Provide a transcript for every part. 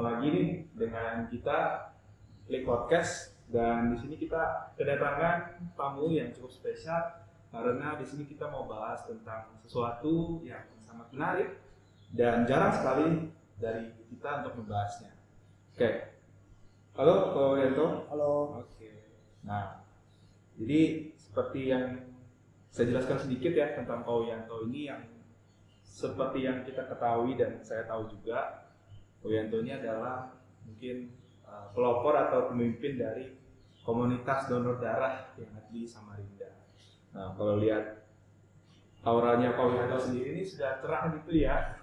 lagi nih dengan kita Klik Podcast, dan di sini kita kedatangan tamu yang cukup spesial karena di sini kita mau bahas tentang sesuatu yang sangat menarik dan jarang sekali dari kita untuk membahasnya. Oke. Halo, Ko Yanto. Halo. Oke. Nah, jadi seperti yang saya jelaskan sedikit ya tentang Ko Yanto ini, yang seperti yang kita ketahui dan saya tahu juga, Ko Yanto ini adalah mungkin pelopor atau pemimpin dari komunitas donor darah yang ada di Samarinda. Nah, kalau lihat auranya Ko Yanto sendiri ini sudah terang gitu ya.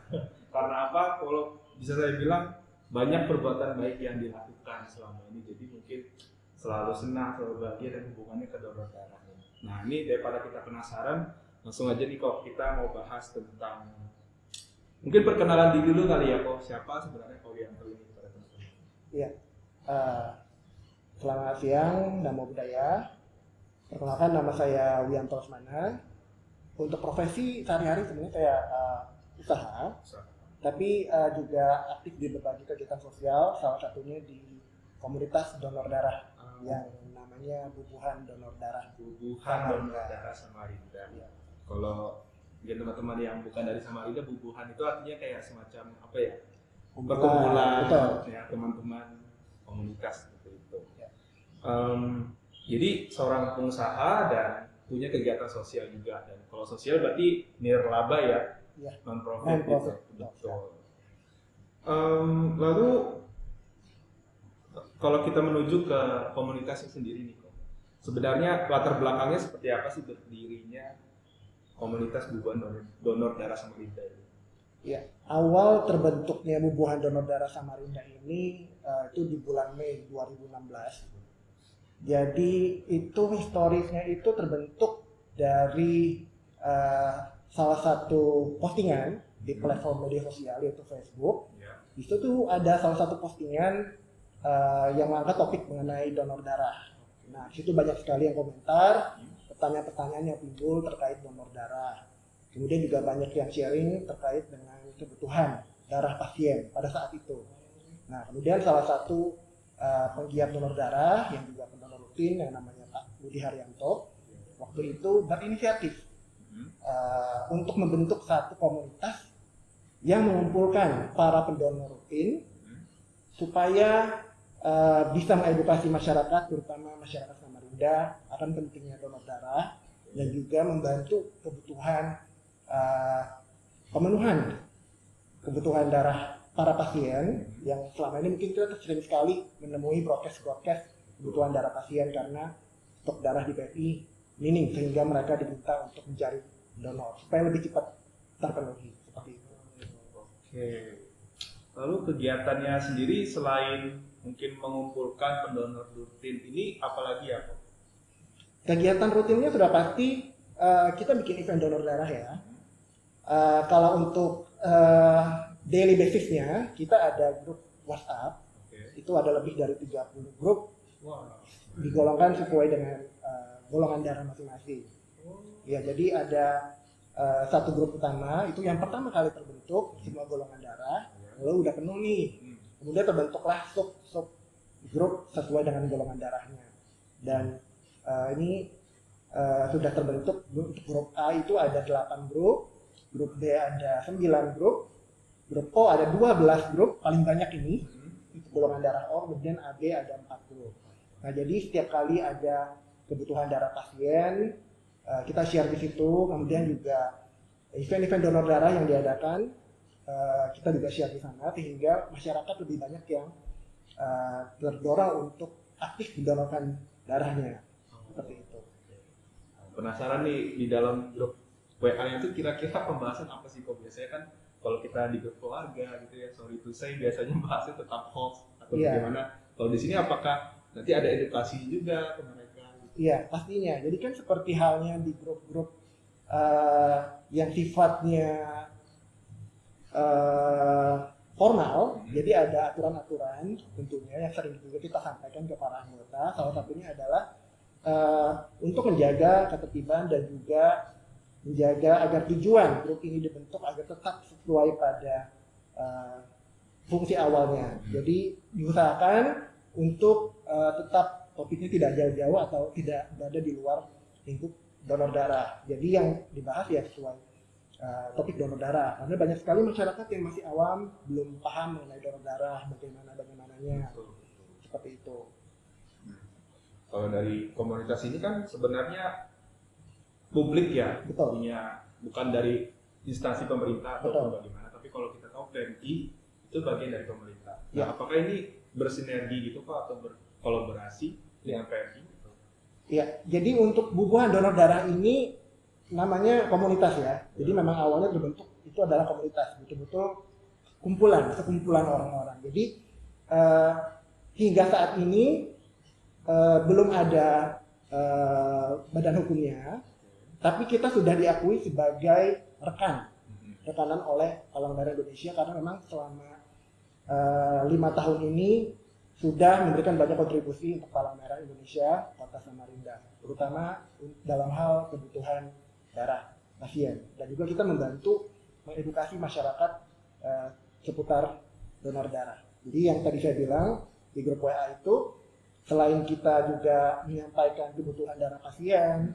Karena apa? Kalau bisa saya bilang banyak perbuatan baik yang dilakukan selama ini. Jadi mungkin selalu senang, selalu bahagia dan hubungannya ke donor darah. Nah, ini daripada kita penasaran, langsung aja nih kok kita mau bahas tentang, mungkin perkenalan diri dulu kali ya kok, siapa sebenarnya Ko Yanto ini kepada teman-teman. Iya. Selamat siang, Namo Buddhaya. Perkenalkan, nama saya Wianto Lesmana. Untuk profesi sehari-hari sebenarnya saya usaha, tapi juga aktif di berbagai kegiatan sosial, salah satunya di komunitas donor darah yang namanya Bubuhan Donor Darah. Bubuhan Donor Darah Samarinda. Ya. Kalau mungkin teman-teman yang bukan dari Samarinda, Bubuhan itu artinya kayak semacam apa ya? Perkumpulan ya, teman-teman komunitas seperti itu. Ya. Jadi seorang pengusaha dan punya kegiatan sosial juga, dan kalau sosial berarti nirlaba ya, non-profit gitu. Betul. Lalu kalau kita menuju ke komunitasnya sendiri nih, sebenarnya latar belakangnya seperti apa sih berdirinya komunitas Bubuhan Donor Darah Samarinda ini? Ya, awal terbentuknya Bubuhan Donor Darah Samarinda ini itu di bulan Mei 2016. Jadi itu historisnya itu terbentuk dari salah satu postingan di platform media sosial yaitu Facebook. Di situ tuh ada salah satu postingan yang mengangkat topik mengenai donor darah. Nah, di situ banyak sekali yang komentar, pertanyaan-pertanyaan yang timbul terkait donor darah. Kemudian juga banyak yang sharing terkait dengan kebutuhan darah pasien pada saat itu. Nah, kemudian salah satu penggiat donor darah yang juga pendonor rutin yang namanya Pak Budi Haryanto waktu itu berinisiatif untuk membentuk satu komunitas yang mengumpulkan para pendonor rutin supaya bisa mengedukasi masyarakat, terutama masyarakat Samarinda, akan pentingnya donor darah dan juga membantu kebutuhan pemenuhan kebutuhan darah para pasien yang selama ini mungkin kita sering sekali menemui broadcast kebutuhan darah pasien karena stok darah di PMI minim, sehingga mereka diminta untuk mencari donor supaya lebih cepat terpenuhi seperti itu. Oke. Lalu kegiatannya sendiri selain mungkin mengumpulkan pendonor rutin ini, apalagi ya Pak? Kegiatan rutinnya sudah pasti kita bikin event donor darah ya. Kalau untuk daily basisnya kita ada grup WhatsApp. Itu ada lebih dari 30 grup. Digolongkan sesuai dengan golongan darah masing-masing. Ya, jadi ada satu grup utama itu yang pertama kali terbentuk semua golongan darah. Lalu udah penuh nih. Kemudian terbentuklah sub grup sesuai dengan golongan darahnya. Dan ini sudah terbentuk. Untuk grup A itu ada 8 grup, grup B ada 9 grup, grup O ada 12 grup, paling banyak ini itu golongan darah O, kemudian AB ada 4 grup. Nah, jadi setiap kali ada kebutuhan darah pasien, kita share di situ. Kemudian juga event-event donor darah yang diadakan, kita juga share di sana, sehingga masyarakat lebih banyak yang terdorong untuk aktif mendonorkan darahnya. Seperti itu. Penasaran nih, di dalam grup WA itu kira-kira pembahasan apa sih kok? Biasanya kan kalau kita di grup keluarga gitu ya, sorry to say, biasanya bahasnya tentang hoax atau bagaimana. Kalau di sini apakah nanti ada edukasi juga ke mereka? Iya, pastinya. Jadi kan seperti halnya di grup-grup yang sifatnya formal, jadi ada aturan-aturan tentunya yang sering juga kita sampaikan ke para anggota. Salah satunya adalah untuk menjaga ketertiban dan juga menjaga agar tujuan grup ini dibentuk agar tetap sesuai pada fungsi awalnya. Jadi diusahakan untuk tetap topiknya tidak jauh-jauh atau tidak berada di luar lingkup donor darah. Jadi yang dibahas ya sesuai topik donor darah. Karena banyak sekali masyarakat yang masih awam, belum paham mengenai donor darah, bagaimananya, seperti itu. Kalau dari komunitas ini kan sebenarnya publik ya, Betul. bukan dari instansi pemerintah atau Betul. bagaimana. Tapi kalau kita tahu PMI itu bagian dari pemerintah. Ya. Nah, apakah ini bersinergi gitu Pak atau berkolaborasi dengan PMI? Ya, jadi untuk bubuhan donor darah ini namanya komunitas ya. Jadi memang awalnya terbentuk itu adalah komunitas, betul-betul sekumpulan orang-orang. Jadi hingga saat ini belum ada badan hukumnya, tapi kita sudah diakui sebagai rekanan oleh Palang Merah Indonesia karena memang selama 5 tahun ini sudah memberikan banyak kontribusi untuk Palang Merah Indonesia Kota Samarinda, terutama dalam hal kebutuhan darah pasien. Dan juga kita membantu mengedukasi masyarakat seputar donor darah. Jadi yang tadi saya bilang di grup WA itu, selain kita juga menyampaikan kebutuhan darah pasien,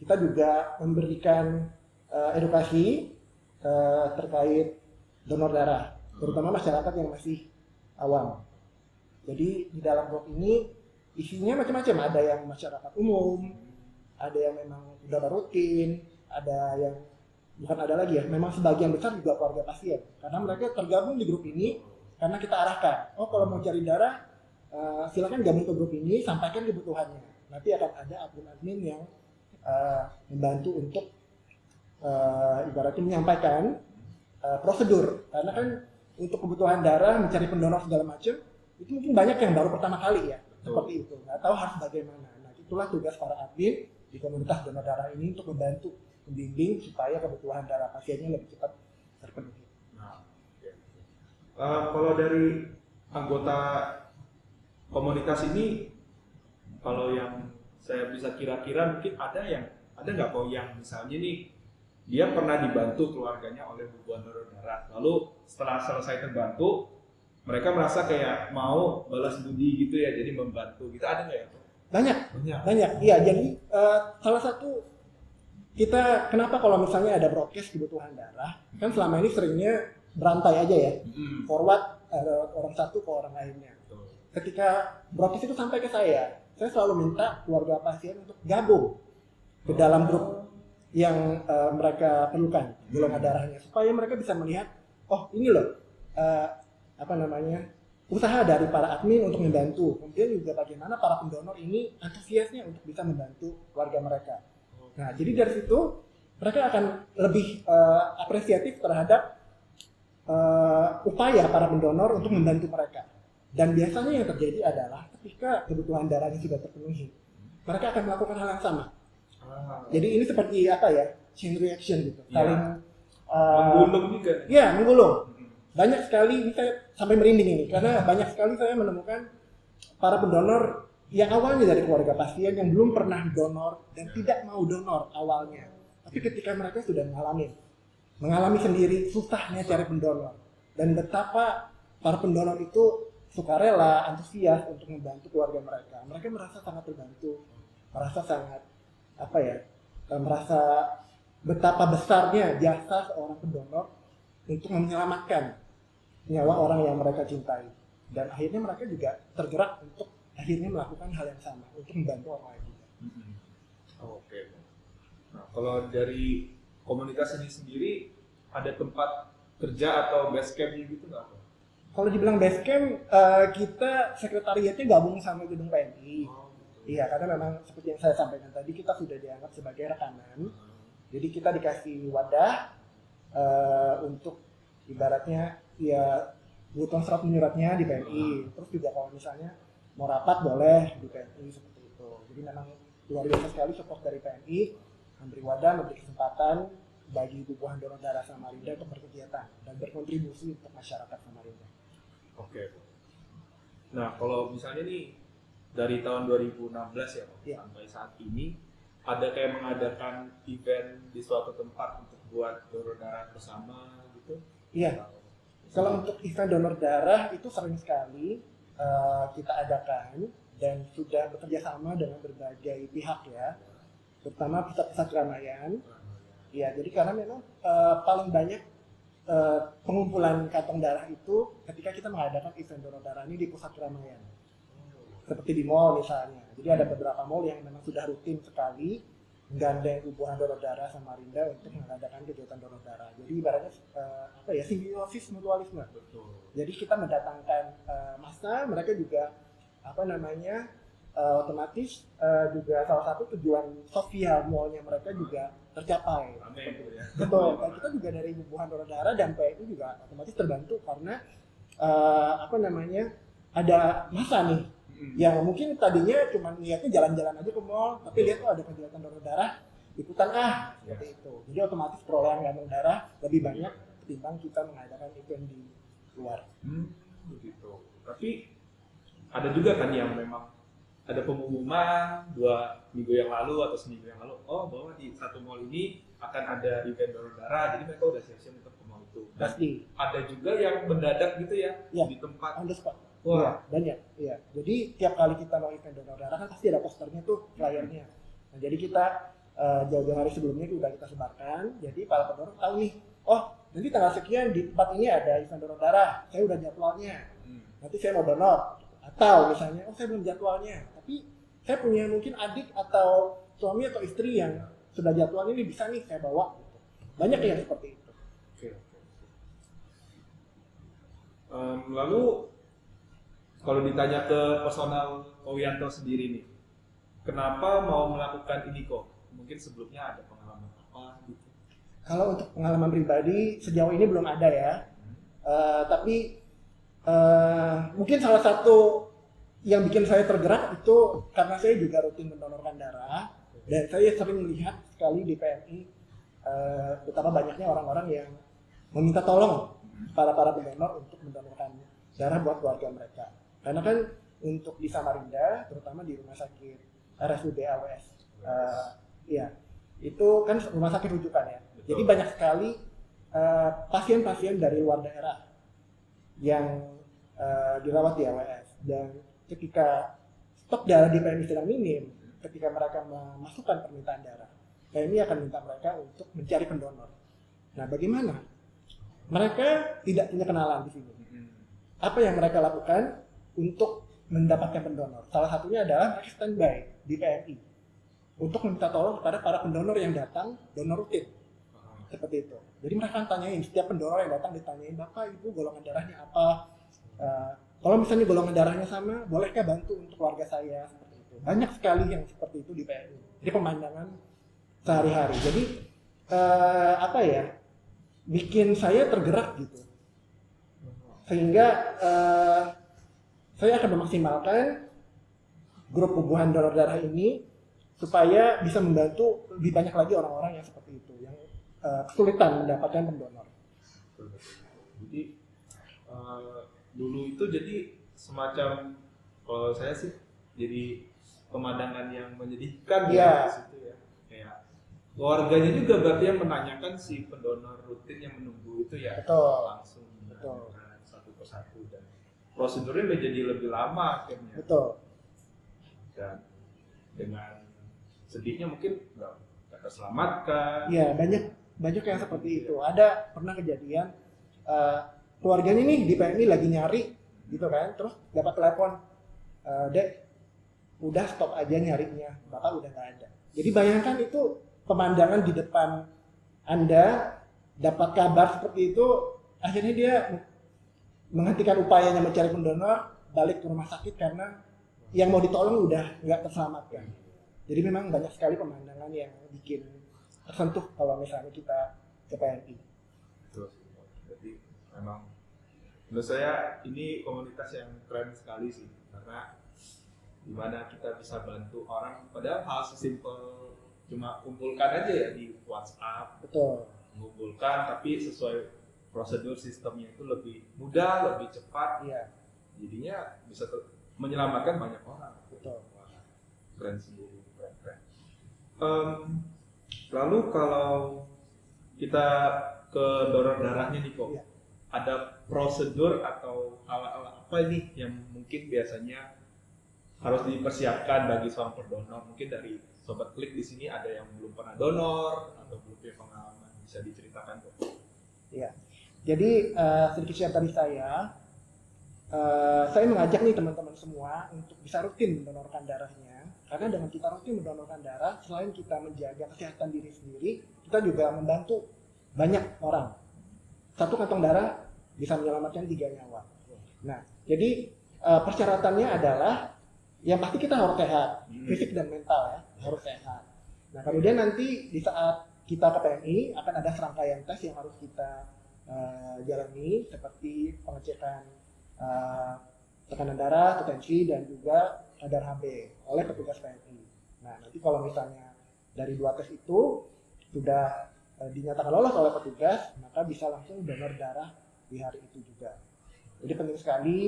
kita juga memberikan edukasi terkait donor darah, terutama masyarakat yang masih awam. Jadi di dalam grup ini isinya macam-macam, ada yang masyarakat umum, ada yang memang donor rutin, ada yang bukan ada lagi ya, memang sebagian besar juga keluarga pasien, karena mereka tergabung di grup ini karena kita arahkan, oh kalau mau cari darah silakan gabung ke grup ini, sampaikan kebutuhannya, nanti akan ada admin-admin yang membantu untuk ibaratnya menyampaikan prosedur, karena kan untuk kebutuhan darah, mencari pendonor segala macam itu mungkin banyak yang baru pertama kali ya, seperti itu, nggak tahu harus bagaimana. Nah itulah tugas para admin di komunitas donor darah ini untuk membantu, membimbing supaya kebutuhan darah pasiennya lebih cepat terpenuhi. Nah, kalau dari anggota komunitas ini, kalau yang saya bisa kira-kira mungkin ada nggak kok yang misalnya nih dia pernah dibantu keluarganya oleh hubungan donor darah, lalu setelah selesai terbantu mereka merasa kayak mau balas budi gitu ya, jadi membantu gitu, ada nggak ya? Banyak. Iya, jadi salah satu kita kenapa kalau misalnya ada broadcast kebutuhan darah, kan selama ini seringnya berantai aja ya, forward orang satu ke orang lainnya. Ketika broadcast itu sampai ke saya selalu minta keluarga pasien untuk gabung ke dalam grup yang mereka perlukan golongan darahnya, supaya mereka bisa melihat, oh ini loh usaha dari para admin untuk membantu. Kemudian juga bagaimana para pendonor ini antusiasnya untuk bisa membantu keluarga mereka. Nah, jadi dari situ mereka akan lebih apresiatif terhadap upaya para pendonor untuk membantu mereka. Dan biasanya yang terjadi adalah ketika kebutuhan darahnya sudah terpenuhi, mereka akan melakukan hal yang sama. Jadi ini seperti chain reaction gitu, saling menggulung juga. Iya, menggulung. Banyak sekali, ini saya sampai merinding ini, karena banyak sekali saya menemukan para pendonor yang awalnya dari keluarga pasien yang belum pernah donor dan tidak mau donor awalnya. Tapi ketika mereka sudah mengalami sendiri susahnya cari pendonor, dan betapa para pendonor itu sukarela, antusias untuk membantu keluarga mereka. Mereka merasa sangat terbantu, merasa sangat merasa betapa besarnya jasa seorang pendonor untuk menyelamatkan nyawa orang yang mereka cintai, dan akhirnya mereka juga tergerak untuk akhirnya melakukan hal yang sama untuk membantu orang lain juga. Oke. Nah, kalau dari komunitas ini sendiri ada tempat kerja atau base camp gitu nggak? Kalau dibilang base camp, kita sekretariatnya gabung sama gedung PMI. Iya, karena memang seperti yang saya sampaikan tadi, kita sudah dianggap sebagai rekanan. Jadi kita dikasih wadah untuk ibaratnya ya butuh surat menyuratnya di PMI. Terus juga kalau misalnya mau rapat boleh di PMI seperti itu. Jadi memang luar biasa sekali support dari PMI, memberi wadah, memberi kesempatan bagi bubuhan donor darah Samarinda untuk berkegiatan dan berkontribusi untuk masyarakat Samarinda. Oke. Nah, kalau misalnya nih dari tahun 2016 ya, sampai saat ini ada kayak mengadakan event di suatu tempat untuk buat donor darah bersama gitu? Iya. Kalau untuk event donor darah itu sering sekali kita adakan dan sudah bekerja sama dengan berbagai pihak ya, terutama pusat-pusat keramaian. Ya, jadi karena memang paling banyak pengumpulan kantong darah itu ketika kita mengadakan event donor darah ini di pusat keramaian, seperti di mall misalnya. Jadi ada beberapa mall yang memang sudah rutin sekali menggandeng hubungan donor darah sama Samarinda untuk mengadakan kegiatan donor darah. Jadi ibaratnya simbiosis mutualisme. Betul. Jadi kita mendatangkan massa, mereka juga otomatis juga salah satu tujuan sosial mallnya mereka juga tercapai. Amin, ya. Betul. Dan kita juga dari hubungan donor darah dan PMI juga otomatis terbantu karena ada massa nih yang mungkin tadinya cuma niatnya jalan-jalan aja ke mall, tapi lihat tuh ada kegiatan donor darah, ikutan seperti itu. Jadi otomatis perolehan kantong darah lebih banyak ketimbang kita mengadakan event di luar. Begitu. Tapi ada juga kan yang memang ada pengumuman 2 minggu yang lalu atau seminggu yang lalu, bahwa di satu mall ini akan ada event donor darah, jadi mereka udah siap-siap untuk ke mall itu. Dan Pasti. ada juga yang mendadak gitu ya, di tempat. On the spot. Wah. Iya, banyak. Iya. Jadi tiap kali kita mau event donor darah kan pasti ada posternya tuh, flyernya. Nah, jadi kita jauh-jauh hari sebelumnya sudah kita sebarkan. Jadi para pendonor tahu nih, nanti tanggal sekian di tempat ini ada event donor darah. Saya udah jadwalnya. Nanti saya mau donor. Atau misalnya, saya belum jadwalnya, tapi saya punya mungkin adik atau suami atau istri yang sudah jadwalnya ini bisa nih saya bawa. Banyak yang seperti itu. Oke. Lalu kalau ditanya ke personal Wianto sendiri nih, kenapa mau melakukan ini kok? Mungkin sebelumnya ada pengalaman apa gitu? Kalau untuk pengalaman pribadi sejauh ini belum ada ya. Tapi mungkin salah satu yang bikin saya tergerak itu karena saya juga rutin mendonorkan darah dan saya sering melihat sekali di PMI betapa banyaknya orang-orang yang meminta tolong para pendonor untuk mendonorkan darah buat keluarga mereka. Karena kan untuk di Samarinda, terutama di rumah sakit RSUD AWS, itu kan rumah sakit rujukan ya. Betul. Jadi banyak sekali pasien-pasien dari luar daerah yang dirawat di AWS, dan ketika stok darah di PMI sedang minim, ketika mereka memasukkan permintaan darah, PMI akan minta mereka untuk mencari pendonor. Nah, bagaimana? Mereka tidak punya kenalan di sini. Apa yang mereka lakukan untuk mendapatkan pendonor? Salah satunya adalah mereka standby di PMI untuk meminta tolong kepada para pendonor yang datang donor rutin. Seperti itu. Jadi mereka tanyain, setiap pendonor yang datang ditanyain, Bapak, Ibu, golongan darahnya apa? Kalau misalnya golongan darahnya sama, bolehkah bantu untuk keluarga saya? Seperti itu. Banyak sekali yang seperti itu di PMI. Jadi pemandangan sehari-hari. Jadi bikin saya tergerak gitu. Sehingga saya akan memaksimalkan grup hubungan donor darah ini supaya bisa membantu lebih banyak lagi orang-orang yang seperti itu, yang kesulitan mendapatkan pendonor. Jadi dulu itu jadi semacam, kalau saya sih jadi pemandangan yang menyedihkan ya di situ ya. Kayak keluarganya juga berarti yang menanyakan si pendonor rutin yang menunggu itu ya. Betul. Langsung satu persatu dan prosedurnya menjadi lebih lama akhirnya. Betul. Dan dengan sedihnya mungkin nggak terselamatkan. Iya, banyak yang seperti itu. Ada pernah kejadian keluarganya nih di PMI lagi nyari gitu kan, terus dapat telepon, Dek, udah stop aja nyarinya, Bapak udah nggak ada. Jadi bayangkan itu pemandangan di depan Anda, dapat kabar seperti itu, akhirnya dia menghentikan upayanya mencari pendonor, balik ke rumah sakit karena yang mau ditolong udah nggak terselamatkan. Jadi memang banyak sekali pemandangan yang bikin tersentuh kalau misalnya kita ke PMI. Betul. Jadi memang menurut saya ini komunitas yang keren sekali sih, karena dimana kita bisa bantu orang, padahal hal sesimpel cuma kumpulkan aja ya di WhatsApp. Betul. Mengumpulkan tapi sesuai prosedur sistemnya itu lebih mudah, lebih cepat. Iya. Jadinya bisa menyelamatkan banyak orang. Betul. Keren sendiri, keren. Lalu kalau kita ke donor darahnya nih kok, Iya. ada prosedur atau hal-hal apa nih yang mungkin biasanya harus dipersiapkan bagi seorang pendonor? Mungkin dari sobat klik di sini ada yang belum pernah donor atau belum punya pengalaman, bisa diceritakan kok. Ya, jadi sedikit share dari saya mengajak nih teman-teman semua untuk bisa rutin mendonorkan darahnya. Karena dengan kita rutin mendonorkan darah, selain kita menjaga kesehatan diri sendiri, kita juga membantu banyak orang. Satu kantong darah bisa menyelamatkan 3 nyawa. Nah, jadi persyaratannya adalah yang pasti kita harus sehat, fisik dan mental ya, harus sehat. Nah, kemudian nanti di saat kita ke PMI akan ada serangkaian tes yang harus kita jalani, seperti pengecekan tekanan darah, tensi, dan juga kadar HB oleh petugas PMI. Nah, nanti kalau misalnya dari 2 tes itu sudah dinyatakan lolos oleh petugas, maka bisa langsung donor darah di hari itu juga. Jadi penting sekali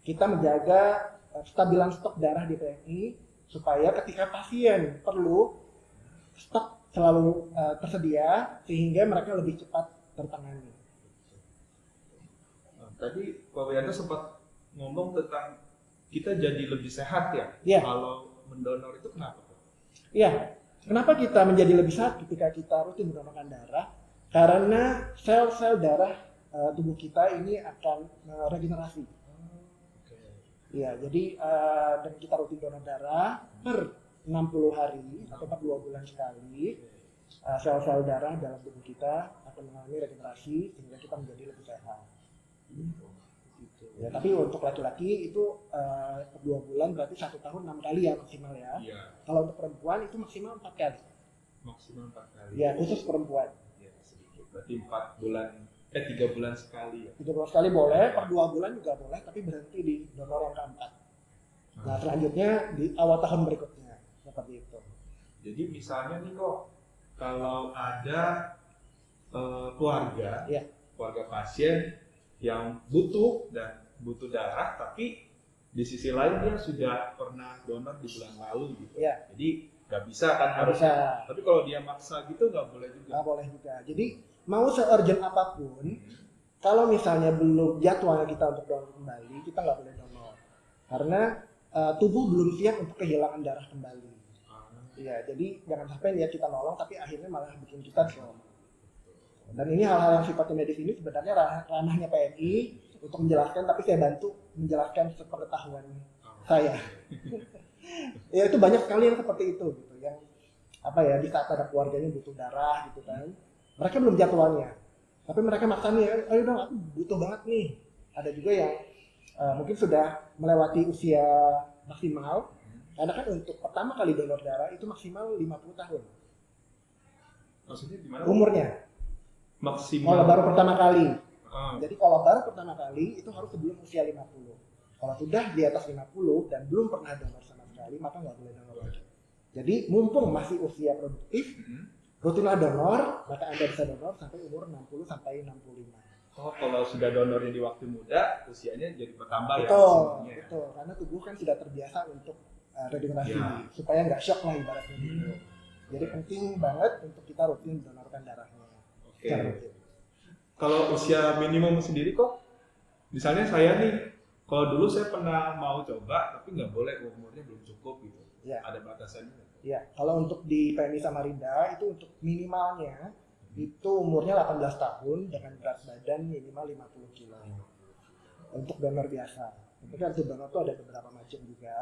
kita menjaga stabilan stok darah di PMI supaya ketika pasien perlu, stok selalu tersedia sehingga mereka lebih cepat tertangani. Tadi Pak Wianto sempat ngomong tentang kita jadi lebih sehat ya, Ya. kalau mendonor itu kenapa? Iya, kenapa kita menjadi lebih sehat ketika kita rutin mendonorkan darah? Karena sel-sel darah tubuh kita ini akan regenerasi. Iya, jadi dengan kita rutin donor darah per 60 hari atau per 2 bulan sekali, sel-sel darah dalam tubuh kita akan mengalami regenerasi sehingga kita menjadi lebih sehat. Ya, tapi untuk laki-laki itu per 2 bulan berarti 1 tahun 6 kali ya maksimal ya. Iya. Kalau untuk perempuan itu maksimal 4 kali. Maksimal 4 kali. Ya, khusus perempuan. Ya, sedikit. Berarti 3 bulan sekali ya. 3 bulan sekali boleh, per 2 bulan juga boleh, tapi berhenti di donor yang keempat. Nah, selanjutnya di awal tahun berikutnya, seperti itu. Jadi misalnya nih kok, kalau ada keluarga pasien yang butuh darah, tapi di sisi lain dia sudah pernah donor di bulan lalu gitu. Ya. Jadi nggak bisa kan Nggak harusnya. bisa. Tapi kalau dia maksa gitu nggak boleh juga. Nggak boleh juga. Jadi mau se-urgent apapun, kalau misalnya belum jadwalnya kita untuk donor kembali, kita nggak boleh donor. Karena tubuh belum siap untuk kehilangan darah kembali. Iya, jadi jangan sampai lihat kita nolong tapi akhirnya malah bikin kita drop. Dan ini hal-hal yang sifatnya medis ini sebenarnya ranahnya PMI untuk menjelaskan, tapi saya bantu menjelaskan sepengetahuan saya. Ya itu banyak sekali yang seperti itu gitu, yang di saat ada keluarganya butuh darah gitu kan, mereka belum jadwalnya, tapi mereka maksa nih, ayo dong aku butuh banget nih. Ada juga yang mungkin sudah melewati usia maksimal, karena kan untuk pertama kali donor darah itu maksimal 50 tahun. Maksudnya gimana? Umurnya. Maksimal. Kalau baru pertama kali. Jadi kalau baru pertama kali itu harus sebelum usia 50. Kalau sudah di atas 50 dan belum pernah donor sama sekali, maka nggak boleh donor lagi. Jadi mumpung masih usia produktif, rutinlah donor, maka Anda bisa donor sampai umur 60 sampai 65. Oh, kalau sudah donornya di waktu muda, usianya jadi bertambah ya? Betul. Karena tubuh kan sudah terbiasa untuk regenerasi, supaya nggak shock lah ibaratnya gitu. Jadi penting banget untuk kita rutin donorkan darahnya. Oke. Kalau usia minimum sendiri kok, misalnya saya nih, kalau dulu saya pernah mau coba, tapi nggak boleh, umurnya belum cukup gitu. Ya. Ada batasannya? Ya, kalau untuk di PMI Samarinda itu untuk minimalnya itu umurnya 18 tahun dengan berat badan minimal 50 kilo. Untuk donor biasa. Tapi kan untuk donor itu ada beberapa macam juga.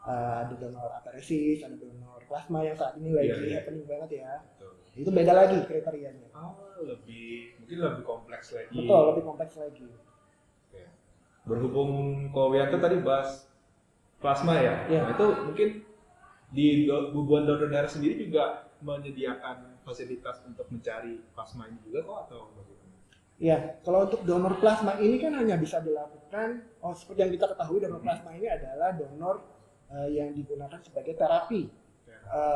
Ada donor aparesis, ada donor plasma yang saat ini lagi happening banget ya. Betul. Itu beda lagi kriterianya. Mungkin lebih kompleks lagi. Betul, lebih kompleks lagi. Oke. Berhubung Ko Wianto tadi bahas plasma ya. Nah, itu mungkin di Bubuan Donor Darah sendiri juga menyediakan fasilitas untuk mencari plasma ini juga kok, atau bagaimana? Ya, kalau untuk donor plasma ini kan hanya bisa dilakukan, seperti yang kita ketahui donor plasma ini adalah donor yang digunakan sebagai terapi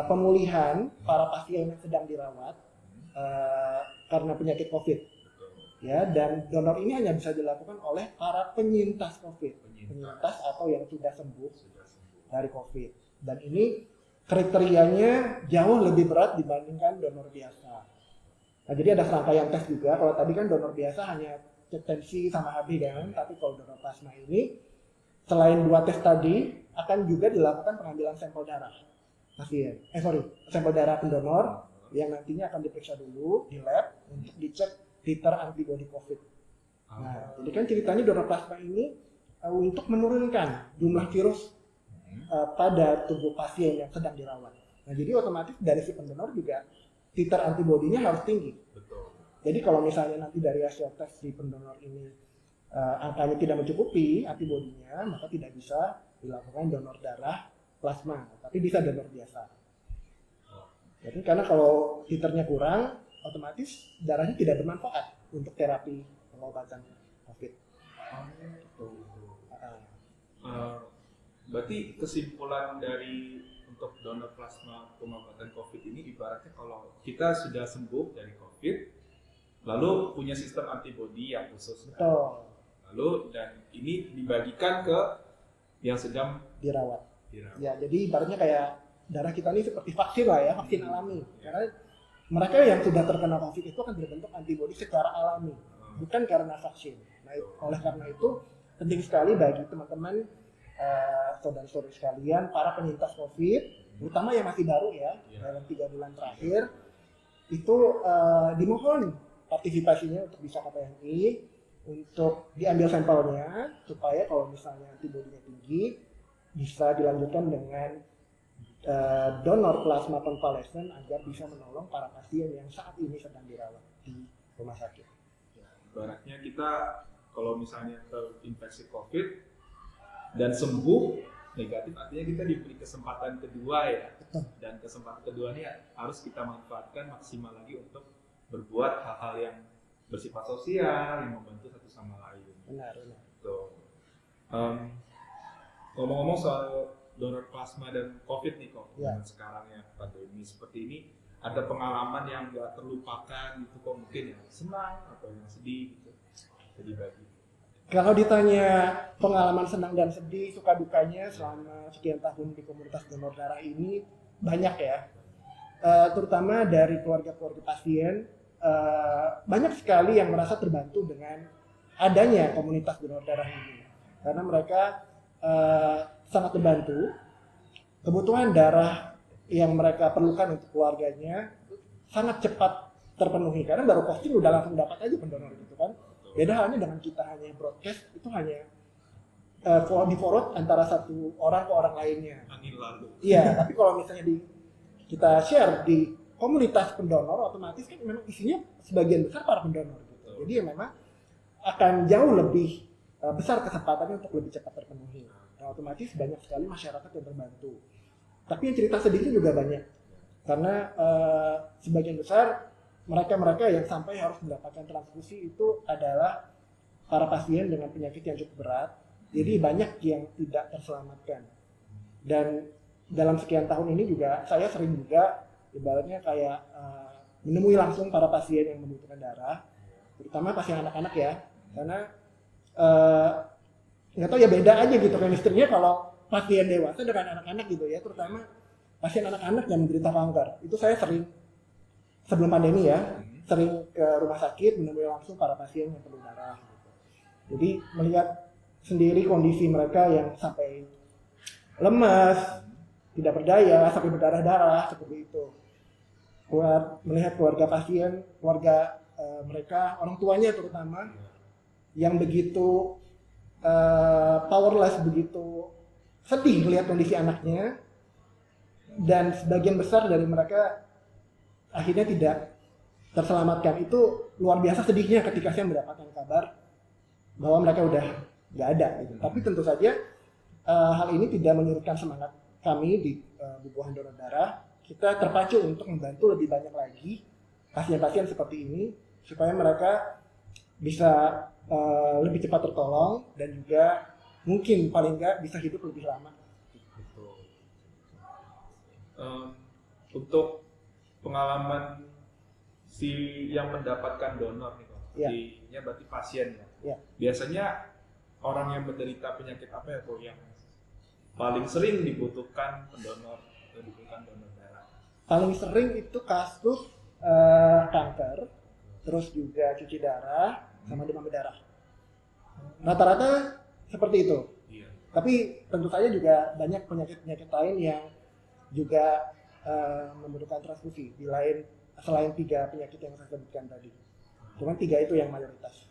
pemulihan para pasien yang sedang dirawat karena penyakit COVID. Ya, dan donor ini hanya bisa dilakukan oleh para penyintas COVID, penyintas atau yang sudah sembuh dari COVID. Dan ini kriterianya jauh lebih berat dibandingkan donor biasa. Nah, jadi ada serangkaian tes juga. Kalau tadi kan donor biasa hanya cek tensi sama HB kan. Tapi kalau donor plasma ini selain 2 tes tadi akan juga dilakukan pengambilan sampel darah pasien. Sampel darah pendonor yang nantinya akan diperiksa dulu di lab untuk dicek titer antibodi COVID. Nah, jadi kan ceritanya donor plasma ini untuk menurunkan jumlah virus pada tubuh pasien yang sedang dirawat. Nah, jadi otomatis dari si pendonor juga titer antibodinya harus tinggi. Betul. Jadi kalau misalnya nanti dari hasil tes si pendonor ini angkanya tidak mencukupi antibodinya, maka tidak bisa dilakukan donor darah plasma, tapi bisa donor biasa. Jadi karena kalau titernya kurang, otomatis darahnya tidak bermanfaat untuk terapi pengobatan COVID. Berarti kesimpulan dari untuk donor plasma pengobatan COVID ini ibaratnya kalau kita sudah sembuh dari COVID, lalu punya sistem antibodi yang khusus. Betul. Lalu dan ini dibagikan ke yang sedang dirawat. Ya, jadi ibaratnya kayak darah kita ini seperti vaksin lah ya, vaksin alami. Karena mereka yang sudah terkena COVID itu akan terbentuk antibodi secara alami, bukan karena vaksin. Nah, oleh karena itu penting sekali bagi teman-teman saudara-saudari sekalian, para penyintas COVID, terutama yang masih baru ya, dalam 3 bulan terakhir, itu dimohon partisipasinya untuk bisa ke PMI, untuk diambil sampelnya, supaya kalau misalnya antibodinya tinggi, bisa dilanjutkan dengan donor plasma konvalesen agar bisa menolong para pasien yang saat ini sedang dirawat di rumah sakit. Ibaratnya kita kalau misalnya terinfeksi COVID dan sembuh negatif, artinya kita diberi kesempatan kedua ya. Dan kesempatan kedua ini harus kita manfaatkan maksimal lagi untuk berbuat hal-hal yang bersifat sosial, yang membantu satu sama lain. Benar. Tuh. Ngomong-ngomong soal donor plasma dan COVID nih kok, sekarang ya pandemi seperti ini, ada pengalaman yang gak terlupakan gitu kok, mungkin yang senang atau yang sedih gitu, jadi bagi. Kalau ditanya pengalaman senang dan sedih, suka dukanya selama sekian tahun di komunitas donor darah ini banyak ya, terutama dari keluarga-keluarga pasien, banyak sekali yang merasa terbantu dengan adanya komunitas donor darah ini, karena mereka sangat terbantu. Kebutuhan darah yang mereka perlukan untuk keluarganya sangat cepat terpenuhi, karena baru posting udah langsung dapat aja pendonor gitu kan. Beda halnya dengan kita hanya broadcast, itu hanya di forward antara satu orang ke orang lainnya. Angin lalu. Iya, tapi kalau misalnya kita share di komunitas pendonor, otomatis kan memang isinya sebagian besar para pendonor gitu. Jadi ya memang akan jauh lebih besar kesempatannya untuk lebih cepat terpenuhi. Nah, otomatis banyak sekali masyarakat yang terbantu. Tapi yang cerita sedihnya juga banyak, karena sebagian besar mereka yang sampai harus mendapatkan transfusi itu adalah para pasien dengan penyakit yang cukup berat. Jadi banyak yang tidak terselamatkan. Dan dalam sekian tahun ini juga saya sering juga ibaratnya kayak menemui langsung para pasien yang membutuhkan darah, terutama pasien anak-anak ya, karena nggak tahu ya, beda aja gitu chemistry-nya kalau pasien dewasa dengan anak-anak gitu ya, terutama pasien anak-anak yang menderita kanker. Itu saya sering sebelum pandemi ya, sering ke rumah sakit menemui langsung para pasien yang perlu darah gitu. Jadi melihat sendiri kondisi mereka yang sampai lemas, tidak berdaya, sampai berdarah-darah seperti itu. Melihat keluarga pasien, keluarga mereka, orang tuanya terutama, yang begitu powerless, begitu sedih melihat kondisi anaknya, dan sebagian besar dari mereka akhirnya tidak terselamatkan. Itu luar biasa sedihnya ketika saya mendapatkan kabar bahwa mereka udah nggak ada gitu. Tapi tentu saja hal ini tidak menyurutkan semangat kami di Bubuhan Donor Darah. Kita terpacu untuk membantu lebih banyak lagi pasien-pasien seperti ini supaya mereka bisa lebih cepat tertolong dan juga mungkin paling nggak bisa hidup lebih lama. Betul. Untuk pengalaman si yang mendapatkan donor nih, artinya berarti pasien ya. Biasanya orang yang menderita penyakit apa ya kok yang paling sering dibutuhkan pendonor atau dibutuhkan donor darah? Paling sering itu kasus kanker, terus juga cuci darah, sama demam berdarah. Rata-rata seperti itu. Iya. Tapi tentu saja juga banyak penyakit-penyakit lain yang juga membutuhkan transfusi selain 3 penyakit yang saya sebutkan tadi. Cuman 3 itu yang mayoritas.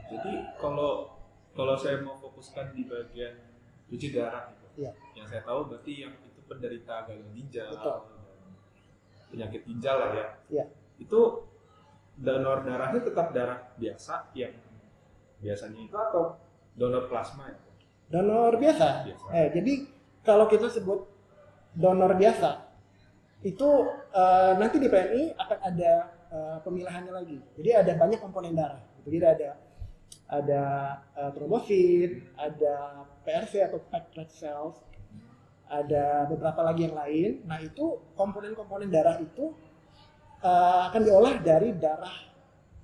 Jadi kalau saya mau fokuskan di bagian cuci darah gitu, Iya. yang saya tahu berarti yang itu penderita gagal ginjal, Betul. dan penyakit ginjal lah ya. Iya. Itu donor darahnya tetap darah biasa yang biasanya itu atau donor plasma ya? Donor biasa. Biasa. Jadi kalau kita sebut donor biasa itu nanti di PMI akan ada pemilahannya lagi. Jadi ada banyak komponen darah. Jadi ada trombosit, ada PRC atau packed red cells, ada beberapa lagi yang lain. Nah itu komponen-komponen darah itu akan diolah dari darah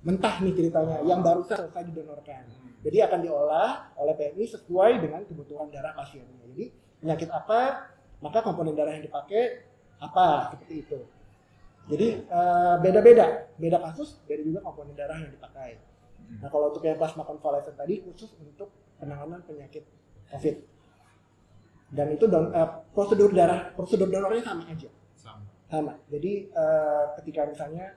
mentah nih ceritanya, yang baru selesai didonorkan. Jadi akan diolah oleh PMI sesuai dengan kebutuhan darah pasiennya. Jadi penyakit apa, maka komponen darah yang dipakai apa, seperti itu. Jadi beda kasus, beda juga komponen darah yang dipakai. Nah kalau untuk yang plasma konvalesen tadi khusus untuk penanganan penyakit COVID. Dan itu prosedur donornya sama aja. Sama. Jadi ketika misalnya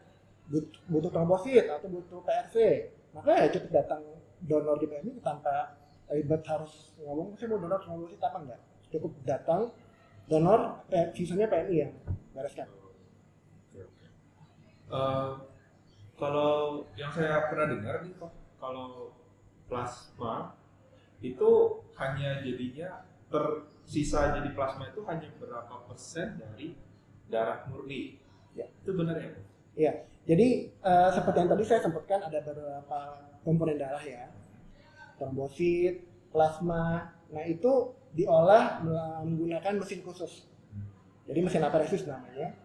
butuh trombosit atau butuh PRC, maka ya cukup datang donor di PMI tanpa ribet harus ngomong saya mau donor trombosit apa enggak. Cukup datang donor, sisanya PMI yang bereskan. Kalau yang saya pernah dengar nih kok, kalau plasma itu hanya jadinya tersisa jadi plasma itu hanya berapa persen dari darah murni. Ya. Itu benar ya? Iya. Jadi seperti yang tadi saya sebutkan ada beberapa komponen darah ya, trombosit, plasma. Nah itu diolah menggunakan mesin khusus. Jadi mesin aferesis namanya.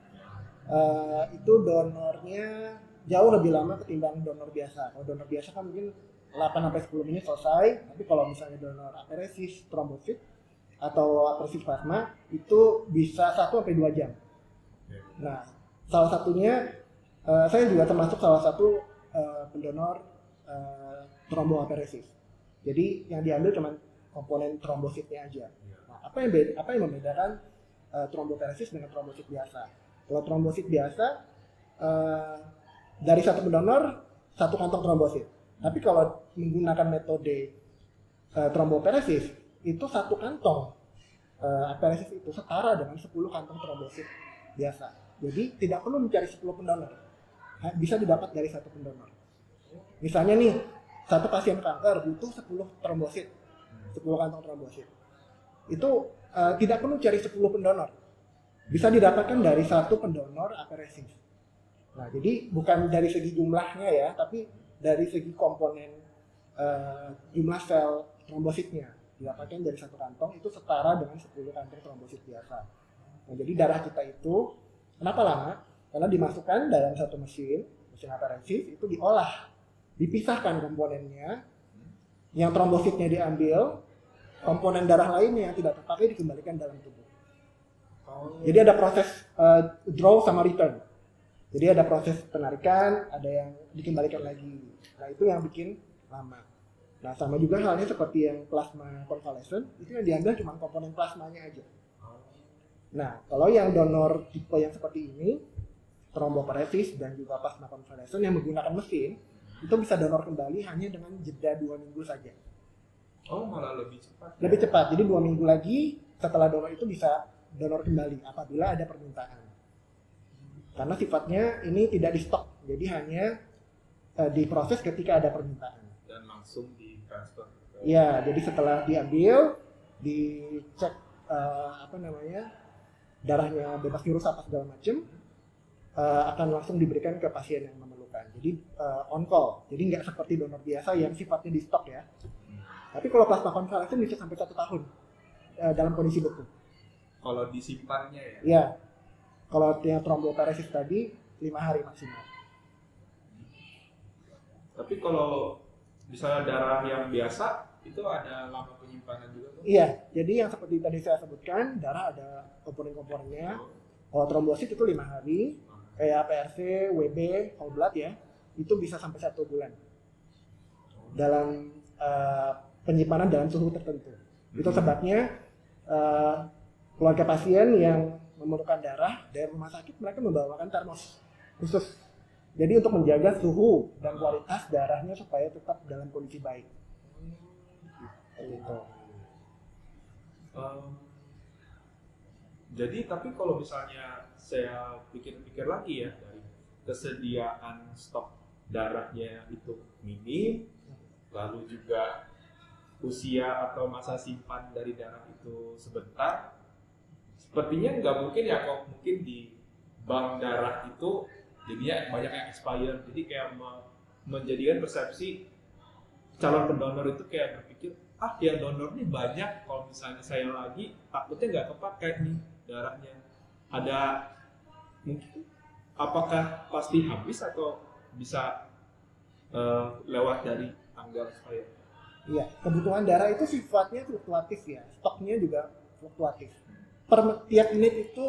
Itu donornya jauh lebih lama ketimbang donor biasa. Kalau donor biasa kan mungkin 8-10 menit selesai, tapi kalau misalnya donor aferesis trombosit atau aferesis plasma itu bisa 1-2 jam. Nah, salah satunya saya juga termasuk salah satu pendonor tromboaferesis. Jadi yang diambil cuma komponen trombositnya aja. Nah, apa yang membedakan tromboaferesis dengan trombosit biasa? Kalau trombosit biasa dari satu pendonor satu kantong trombosit. Tapi kalau menggunakan metode tromboaferesis itu satu kantong aferesis itu setara dengan 10 kantong trombosit biasa. Jadi tidak perlu mencari 10 pendonor. Bisa didapat dari satu pendonor. Misalnya nih, satu pasien kanker butuh 10 trombosit. 10 kantong trombosit. Itu tidak perlu cari 10 pendonor. Bisa didapatkan dari satu pendonor aferesis. Nah, jadi bukan dari segi jumlahnya ya, tapi dari segi komponen jumlah sel trombositnya. Didapatkan dari satu kantong itu setara dengan 10 kantong trombosit biasa. Nah, jadi darah kita itu kenapa lama? Karena dimasukkan dalam satu mesin aferesis itu diolah, dipisahkan komponennya, yang trombositnya diambil, komponen darah lainnya yang tidak terpakai dikembalikan dalam tubuh. Jadi ada proses draw sama return. Jadi ada proses penarikan, ada yang dikembalikan lagi. Nah itu yang bikin lama. Nah sama juga halnya seperti yang plasma konvalesen, itu yang diambil cuma komponen plasmanya aja. Nah kalau yang donor tipe yang seperti ini, tromboaferesis dan juga plasma konvalesen yang menggunakan mesin, itu bisa donor kembali hanya dengan jeda 2 minggu saja. Oh malah lebih cepat. Lebih cepat, jadi 2 minggu lagi setelah donor itu bisa donor kembali apabila ada permintaan. Karena sifatnya ini tidak di stok, jadi hanya diproses ketika ada permintaan. Dan langsung ditransfer. Ya, jadi setelah diambil, dicek darahnya bebas virus apa segala macam, akan langsung diberikan ke pasien yang memerlukan. Jadi on call, jadi nggak seperti donor biasa yang sifatnya di stok ya. Tapi kalau plasma konvalesen bisa sampai 1 tahun dalam kondisi beku. Kalau disimpannya ya? Ya, kalau yang tromboaferesis tadi 5 hari maksimal. Tapi kalau misalnya darah yang biasa itu ada lama penyimpanan juga tuh? Iya, jadi yang seperti tadi saya sebutkan, darah ada komponen-komponennya. Kalau trombosit itu 5 hari, kayak PRC, WB, whole blood ya, itu bisa sampai 1 bulan. dalam penyimpanan dalam suhu tertentu. Itu sebabnya keluarga pasien yang memerlukan darah dari rumah sakit mereka membawakan termos khusus. Jadi untuk menjaga suhu dan kualitas darahnya supaya tetap dalam kondisi baik. Gitu. Jadi tapi kalau misalnya saya pikir-pikir lagi ya, dari kesediaan stok darahnya itu minim, lalu juga usia atau masa simpan dari darah itu sebentar, sepertinya nggak mungkin ya kok mungkin di bank darah itu jadinya banyak yang expire, jadi kayak menjadikan persepsi calon pendonor itu kayak berpikir yang donor nih banyak, kalau misalnya saya lagi takutnya nggak kepakai nih darahnya. Ada mungkin apakah pasti habis atau bisa lewat dari tanggal expire? Iya, kebutuhan darah itu sifatnya fluktuatif ya, stoknya juga fluktuatif. Per tiap menit itu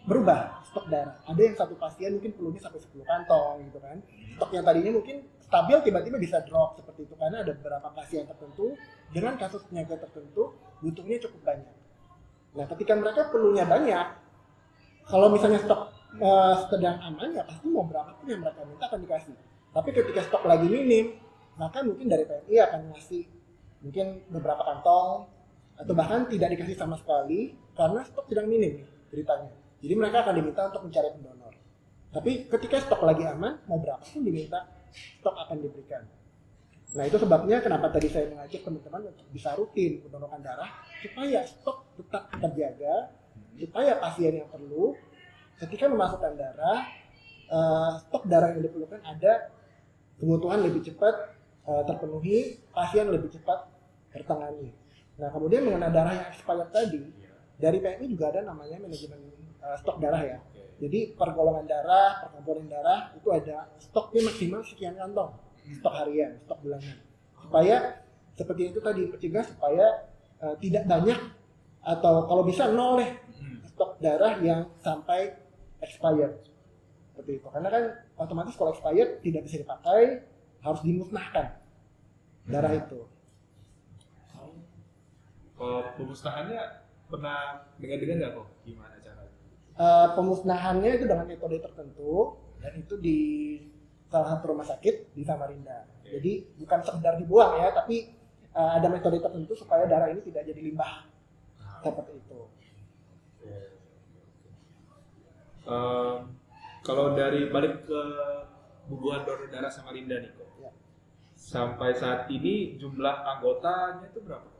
berubah stok darah. Ada yang satu pasien mungkin perlunya sampai 10 kantong gitu kan. Stok yang tadinya mungkin stabil tiba-tiba bisa drop seperti itu karena ada beberapa pasien tertentu dengan kasus penyakit tertentu butuhnya cukup banyak. Nah, ketika mereka perlunya banyak, kalau misalnya stok sedang aman ya pasti mau berapa pun yang mereka minta akan dikasih. Tapi ketika stok lagi minim, maka mungkin dari PMI akan ngasih mungkin beberapa kantong atau bahkan tidak dikasih sama sekali karena stok sedang minim nih ceritanya. Jadi mereka akan diminta untuk mencari pendonor. Tapi ketika stok lagi aman, mau berapa pun diminta, stok akan diberikan. Nah itu sebabnya kenapa tadi saya mengajak teman-teman untuk bisa rutin mendonorkan darah supaya stok tetap terjaga, supaya pasien yang perlu ketika memasukkan darah, stok darah yang diperlukan ada, kebutuhan lebih cepat terpenuhi, pasien lebih cepat tertangani. Nah kemudian mengenai darah yang expired tadi, dari PMI juga ada namanya manajemen stok darah ya. Jadi per golongan darah, per komponen darah itu ada stoknya maksimal sekian kantong, stok harian, stok bulanan. Supaya seperti itu tadi mencegah supaya tidak banyak atau kalau bisa nol deh stok darah yang sampai expired. Seperti itu. Karena kan otomatis kalau expired tidak bisa dipakai, harus dimusnahkan darah itu. Pemusnahannya pernah dengar-dengar nggak kok gimana caranya? Pemusnahannya itu dengan metode tertentu dan itu di salah satu rumah sakit di Samarinda. Jadi bukan sekedar dibuang ya, tapi ada metode tertentu supaya darah ini tidak jadi limbah seperti itu. Kalau dari balik ke hubungan donor darah Samarinda nih kok, sampai saat ini jumlah anggotanya itu berapa?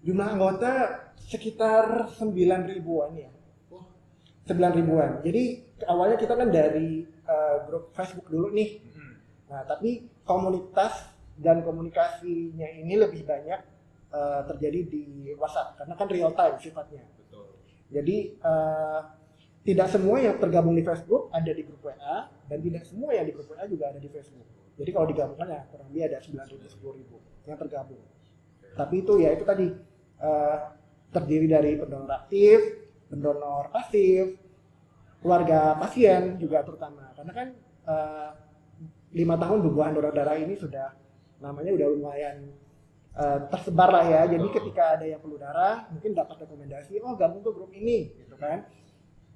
Jumlah anggota sekitar 9 ribuan ya. 9 ribuan. Jadi awalnya kita kan dari grup Facebook dulu nih. Nah, tapi komunitas dan komunikasinya ini lebih banyak terjadi di WhatsApp karena kan real time sifatnya. Betul. Jadi tidak semua yang tergabung di Facebook ada di grup WA dan tidak semua yang di grup WA juga ada di Facebook. Jadi kalau digabungkan ya kurang lebih ada 9.000 10.000 yang tergabung. Tapi itu ya itu tadi terdiri dari pendonor aktif, pendonor pasif, keluarga pasien juga terutama karena kan 5 tahun hubungan donor darah ini sudah namanya udah lumayan tersebar lah ya. Jadi ketika ada yang perlu darah mungkin dapat rekomendasi gabung ke grup ini gitu kan.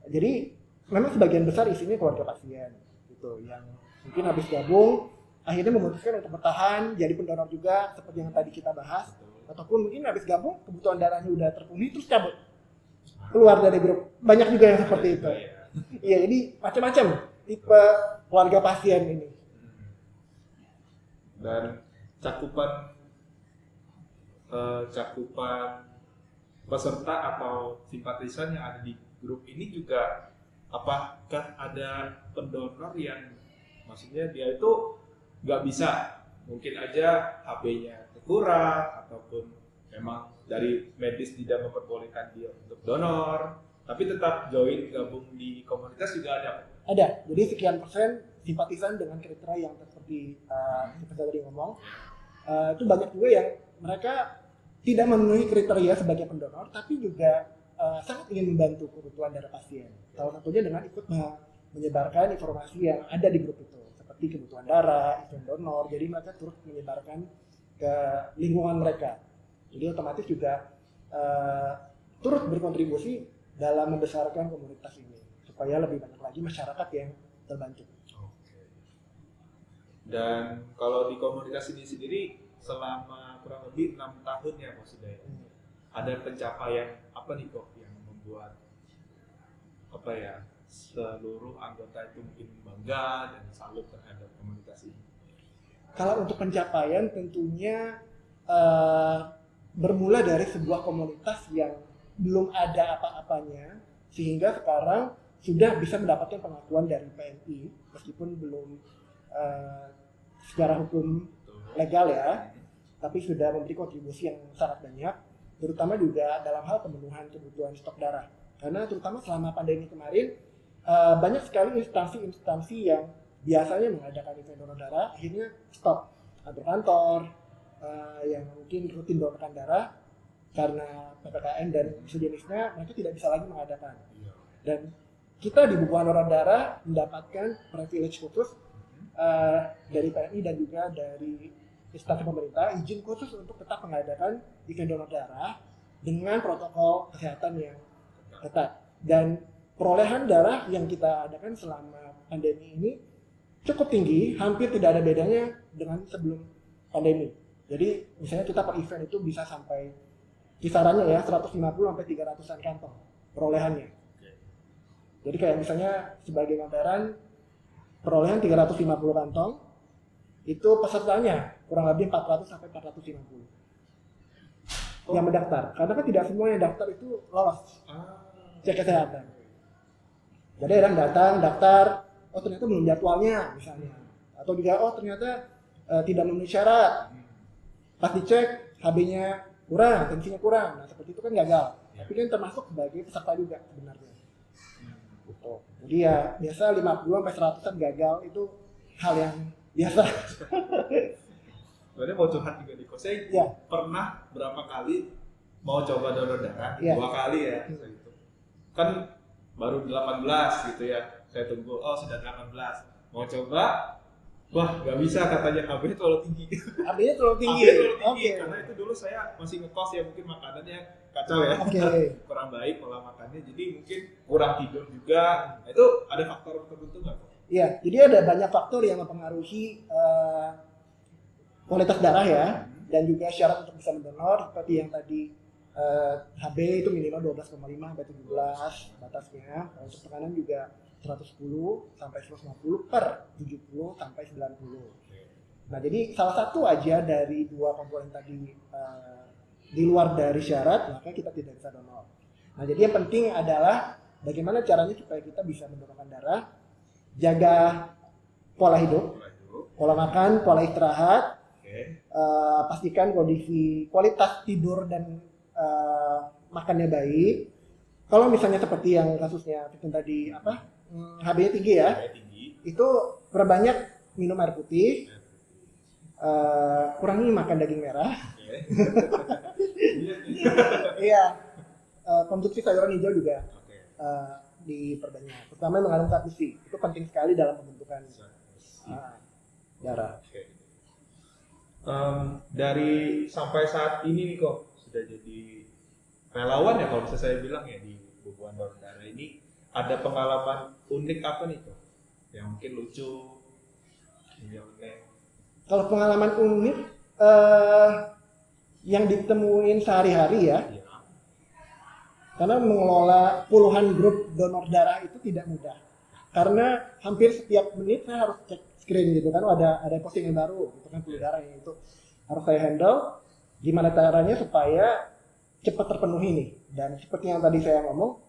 Jadi memang sebagian besar isinya keluarga pasien gitu yang mungkin habis gabung akhirnya memutuskan untuk bertahan jadi pendonor juga seperti yang tadi kita bahas, ataupun mungkin habis gabung kebutuhan darahnya udah terpenuhi terus cabut keluar dari grup. Banyak juga yang seperti itu. Iya, jadi macam-macam tipe keluarga pasien ini. Dan cakupan peserta atau simpatisan yang ada di grup ini juga, apakah ada pendonor yang maksudnya dia itu nggak bisa, mungkin aja HP-nya kurang ataupun memang dari medis tidak memperbolehkan dia untuk donor, tapi tetap join gabung di komunitas juga ada? Ada, jadi sekian persen simpatisan dengan kriteria yang seperti kita tadi ngomong, itu banyak juga yang mereka tidak memenuhi kriteria sebagai pendonor, tapi juga sangat ingin membantu kebutuhan darah pasien. Salah satunya dengan ikut menyebarkan informasi yang ada di grup itu, seperti kebutuhan darah, event donor. Jadi mereka turut menyebarkan ke lingkungan mereka. Jadi otomatis juga turut berkontribusi dalam membesarkan komunitas ini supaya lebih banyak lagi masyarakat yang terbantu. Oke. Dan kalau di komunitas ini sendiri selama kurang lebih 6 tahun ya Mas Sudaya, ada pencapaian apa nih kok yang membuat apa ya seluruh anggota itu mungkin bangga dan salut terhadap komunitas ini? Kalau untuk pencapaian tentunya bermula dari sebuah komunitas yang belum ada apa-apanya sehingga sekarang sudah bisa mendapatkan pengakuan dari PMI meskipun belum secara hukum legal ya, tapi sudah memberi kontribusi yang sangat banyak, terutama juga dalam hal pemenuhan kebutuhan stok darah. Karena terutama selama pandemi kemarin banyak sekali instansi-instansi yang biasanya mengadakan event donor darah akhirnya stop, kantor-kantor yang mungkin rutin donorkan darah karena PPKM dan sejenisnya mereka tidak bisa lagi mengadakan. Dan kita di Buku Donor Darah mendapatkan privilege khusus dari PMI dan juga dari instansi pemerintah izin khusus untuk tetap mengadakan event donor darah dengan protokol kesehatan yang ketat. Dan perolehan darah yang kita adakan selama pandemi ini cukup tinggi, hampir tidak ada bedanya dengan sebelum pandemi. Jadi misalnya kita per event itu bisa sampai kisarannya ya 150 sampai 300-an kantong perolehannya. Jadi kayak misalnya sebagai gambaran perolehan 350 kantong itu pesertanya kurang lebih 400 sampai 450 yang mendaftar. Karena kan tidak semua yang daftar itu lolos cek kesehatan. Jadi orang datang daftar, oh ternyata belum jadwalnya misalnya, atau juga oh ternyata tidak memenuhi syarat. Pas dicek HB-nya kurang, tensinya kurang. Nah seperti itu kan gagal. Tapi kan termasuk sebagai peserta juga sebenarnya. Jadi ya biasa 50 sampai 100-an gagal itu hal yang biasa. Sebenarnya mau curhat juga di saya pernah berapa kali mau coba donor darah, 2 kali ya. Gitu. Kan baru 18 gitu ya. Saya tunggu, oh sudah 18. Mau coba, wah nggak bisa katanya HB-nya terlalu tinggi. HB-nya terlalu tinggi. Karena itu dulu saya masih ngekos ya, mungkin makanannya kacau ya. Kurang baik pola makannya, jadi mungkin kurang tidur juga. Nah, itu ada faktor tertentu nggak? Iya, jadi ada banyak faktor yang mempengaruhi kualitas darah ya, dan juga syarat untuk bisa mendonor seperti yang tadi HB itu minimal 12,5 sampai 17 batasnya. Untuk tekanan juga 110 sampai 150 per 70 sampai 90. Nah, jadi salah satu aja dari 2 komponen tadi di luar dari syarat, maka kita tidak bisa donor. Nah, jadi yang penting adalah bagaimana caranya supaya kita bisa mendonorkan darah, jaga pola hidup, pola makan, pola istirahat, pastikan kondisi kualitas tidur dan makannya baik. Kalau misalnya seperti yang kasusnya Victor tadi HB-nya tinggi ya, itu perbanyak minum air putih, kurangi makan daging merah. Iya, konsumsi sayuran hijau juga diperbanyak, terutama yang mengandung zat besi. Itu penting sekali dalam pembentukan darah. Dari sampai saat ini nih kok sudah jadi relawan ya, kalau bisa saya bilang ya, di Buku Donor Darah ini ada pengalaman unik apa nih kok yang mungkin lucu? Kalau pengalaman unik yang ditemuin sehari-hari ya, karena mengelola puluhan grup donor darah itu tidak mudah. Karena hampir setiap menit saya harus cek screen gitu kan, ada postingan baru gitu kan, puluh darah yang itu harus saya handle. Gimana caranya supaya cepat terpenuhi nih. Dan seperti yang tadi saya ngomong,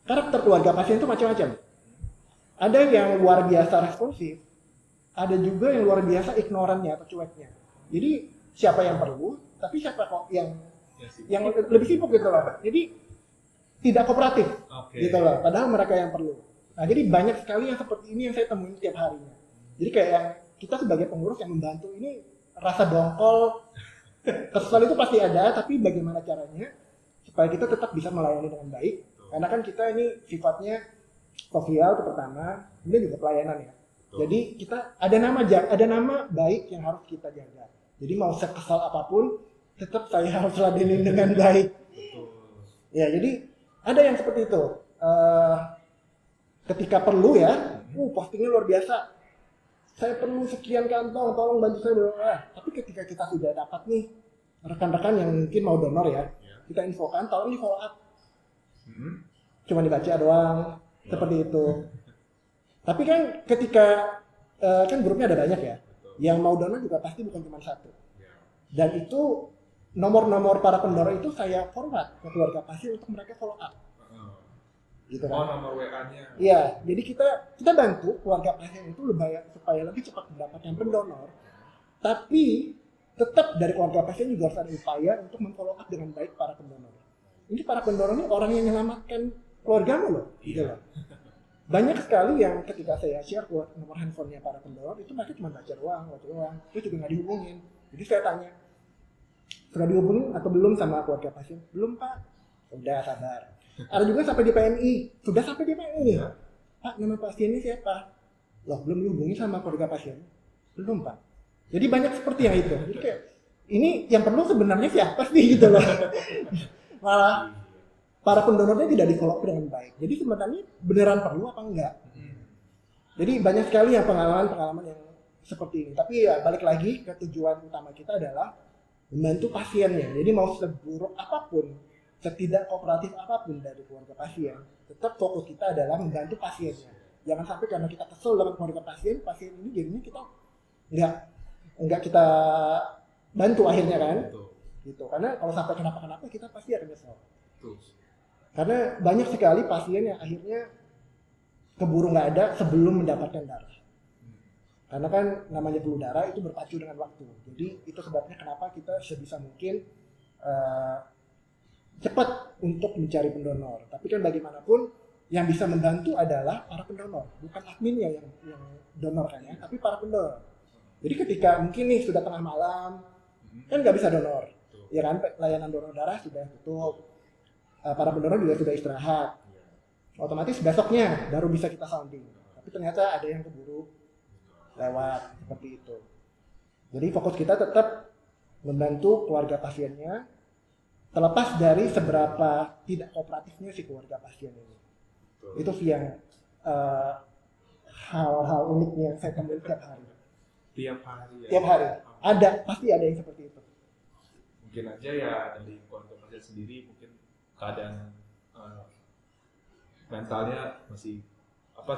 karakter keluarga pasien itu macam-macam. Ada yang luar biasa responsif, ada juga yang luar biasa ignorannya atau cueknya. Jadi siapa yang perlu, tapi siapa kok yang lebih sibuk gitu loh. Jadi tidak kooperatif gitu loh, padahal mereka yang perlu. Nah, jadi banyak sekali yang seperti ini yang saya temuin tiap harinya. Jadi kayak yang kita sebagai pengurus yang membantu ini rasa dongkol, kesal itu pasti ada, tapi bagaimana caranya supaya kita tetap bisa melayani dengan baik. Karena kan kita ini sifatnya sosial itu pertama, kemudian juga pelayanan ya. Jadi kita ada nama baik yang harus kita jaga. Jadi mau sekesal apapun, tetap saya harus ladenin dengan baik. Betul. Ya, jadi ada yang seperti itu. Ketika perlu ya, postingnya luar biasa. Saya perlu sekian kantong, tolong bantu saya. Tapi ketika kita sudah dapat nih rekan-rekan yang mungkin mau donor ya, kita infokan, tolong di follow up. Cuma dibaca doang, seperti itu. Tapi kan ketika kan grupnya ada banyak ya, yang mau donor juga pasti bukan cuma satu. Dan itu nomor-nomor para pendonor itu saya forward ke keluarga pasien untuk mereka follow up. Gitu kan. Nomor WA-nya. Iya, jadi kita bantu keluarga pasien itu supaya lebih cepat mendapatkan pendonor. Tapi tetap dari keluarga pasien juga harus ada upaya untuk memfollow up dengan baik para pendonor. Ini para pendonor ini orang yang menyelamatkan keluargamu loh, gitu loh. Banyak sekali yang ketika saya share nomor handphonenya para pendonor itu mereka cuma baca doang, itu juga nggak dihubungin. Jadi saya tanya, sudah dihubungin atau belum sama keluarga pasien? Belum Pak. Udah sabar. Ada juga sampai di PMI, sudah sampai di PMI. Pak, nama pasiennya siapa? Loh, belum dihubungi sama keluarga pasien? Belum Pak. Jadi banyak seperti yang itu. Jadi kayak ini yang perlu sebenarnya siapa sih gitu loh. Malah para pendonornya tidak di-follow up dengan baik. Jadi sebenarnya beneran perlu apa enggak? Jadi banyak sekali yang pengalaman yang seperti ini. Tapi ya balik lagi ke tujuan utama kita adalah membantu pasiennya. Jadi mau seburuk apapun, setidak kooperatif apapun dari keluarga pasien, tetap fokus kita adalah membantu pasiennya. Jangan sampai karena kita kesel dengan keluarga pasien ini jadinya kita enggak kita bantu akhirnya kan. Gitu. Karena kalau sampai kenapa-kenapa kita pasti akan nyesel. Karena banyak sekali pasien yang akhirnya keburu nggak ada sebelum mendapatkan darah. Karena kan namanya pembuluh darah itu berpacu dengan waktu. Jadi itu sebabnya kenapa kita sebisa mungkin cepat untuk mencari pendonor. Tapi kan bagaimanapun yang bisa membantu adalah para pendonor, bukan adminnya yang donor kan ya, tapi para pendonor. Jadi ketika mungkin nih sudah tengah malam, kan nggak bisa donor, ya kan, layanan donor darah sudah tutup. Para pendonor juga sudah istirahat, otomatis besoknya baru bisa kita sounding. Tapi ternyata ada yang keburu lewat seperti itu. Jadi fokus kita tetap membantu keluarga pasiennya, terlepas dari seberapa tidak kooperatifnya si keluarga pasien ini. Itu sih yang hal-hal uniknya yang saya temukan tiap hari. Tiap hari ada, pasti ada yang seperti itu. Mungkin aja ya dari keluarga pasien sendiri mungkin keadaan mentalnya masih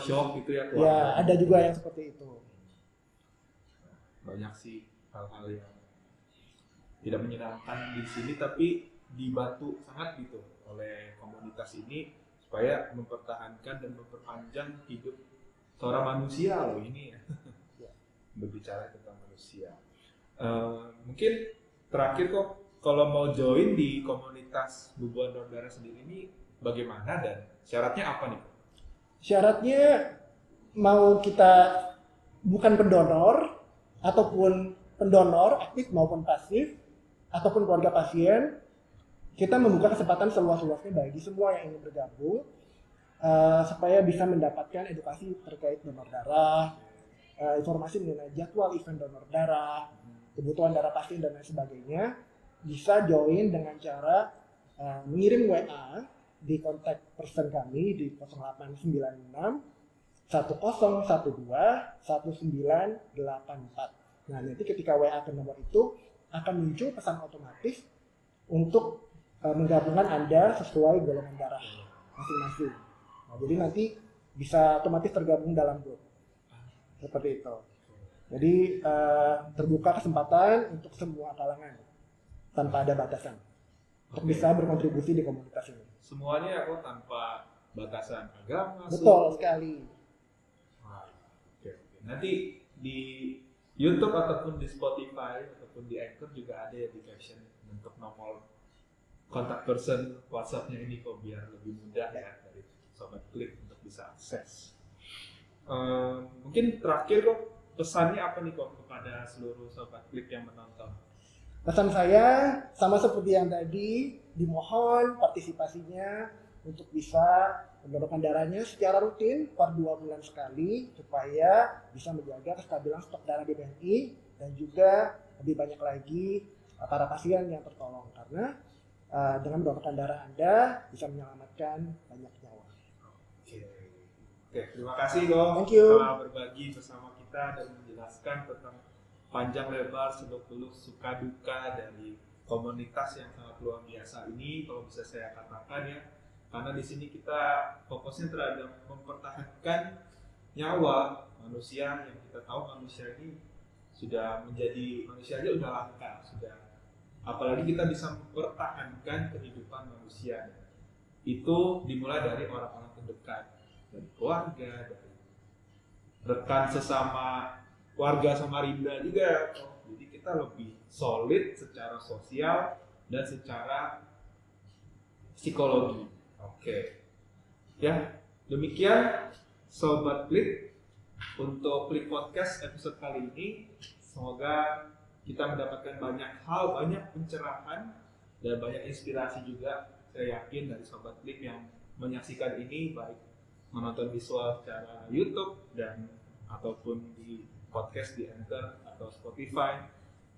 shock gitu ya keluarga. Ya, ada juga yang seperti itu. Banyak sih hal-hal yang tidak menyenangkan di sini, tapi dibantu sangat gitu oleh komunitas ini supaya mempertahankan dan memperpanjang hidup seorang manusia loh ini ya. Berbicara tentang manusia. Mungkin terakhir kok, kalau mau join di komunitas Bubuan Donor Darah sendiri ini bagaimana dan syaratnya apa nih? Syaratnya mau kita bukan pendonor ataupun pendonor aktif maupun pasif ataupun keluarga pasien, kita membuka kesempatan seluas-luasnya bagi semua yang ingin bergabung supaya bisa mendapatkan edukasi terkait donor darah, informasi mengenai jadwal event donor darah, kebutuhan darah pasien dan lain sebagainya. Bisa join dengan cara mengirim WA di kontak person kami di 0896 1012 1984. Nah, nanti ketika WA ke nomor itu akan muncul pesan otomatis untuk menggabungkan Anda sesuai golongan darah masing-masing. Nah, jadi nanti bisa otomatis tergabung dalam grup. Seperti itu. Jadi terbuka kesempatan untuk semua kalangan tanpa ada batasan untuk bisa berkontribusi di komunitas ini. Semuanya ya kok tanpa batasan agama. Betul sekali. Oke. Nanti di YouTube ataupun di Spotify ataupun di Anchor juga ada ya di caption untuk nomor kontak person WhatsApp-nya ini kok biar lebih mudah ya dari sobat klik untuk bisa akses. Mungkin terakhir kok pesannya apa nih kok kepada seluruh sobat klik yang menonton? Pesan saya sama seperti yang tadi, dimohon partisipasinya untuk bisa mendonorkan darahnya secara rutin per 2 bulan sekali supaya bisa menjaga kestabilan stok darah di BNI dan juga lebih banyak lagi para pasien yang tertolong karena dengan mendonorkan darah Anda bisa menyelamatkan banyak nyawa. Oke, terima kasih dong Thank you. telah berbagi bersama kita dan menjelaskan tentang panjang lebar seluk-beluk suka duka dari komunitas yang sangat luar biasa ini, kalau bisa saya katakan ya, karena di sini kita fokusnya terhadap mempertahankan nyawa manusia yang kita tahu manusia ini sudah menjadi manusia aja udah langka, sudah apalagi kita bisa mempertahankan kehidupan manusia. Itu dimulai dari orang-orang terdekat, dari keluarga, dari rekan sesama warga Samarinda juga. Jadi kita lebih solid secara sosial dan secara psikologi. Oke. Ya, demikian Sobat Klik untuk Klik Podcast episode kali ini. Semoga kita mendapatkan banyak hal, banyak pencerahan dan banyak inspirasi juga. Saya yakin dari Sobat Klik yang menyaksikan ini, baik menonton visual secara YouTube dan ataupun di podcast di Anchor atau Spotify.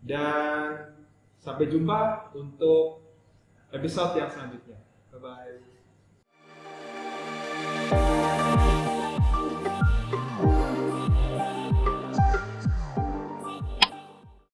Dan sampai jumpa untuk episode yang selanjutnya. Bye bye.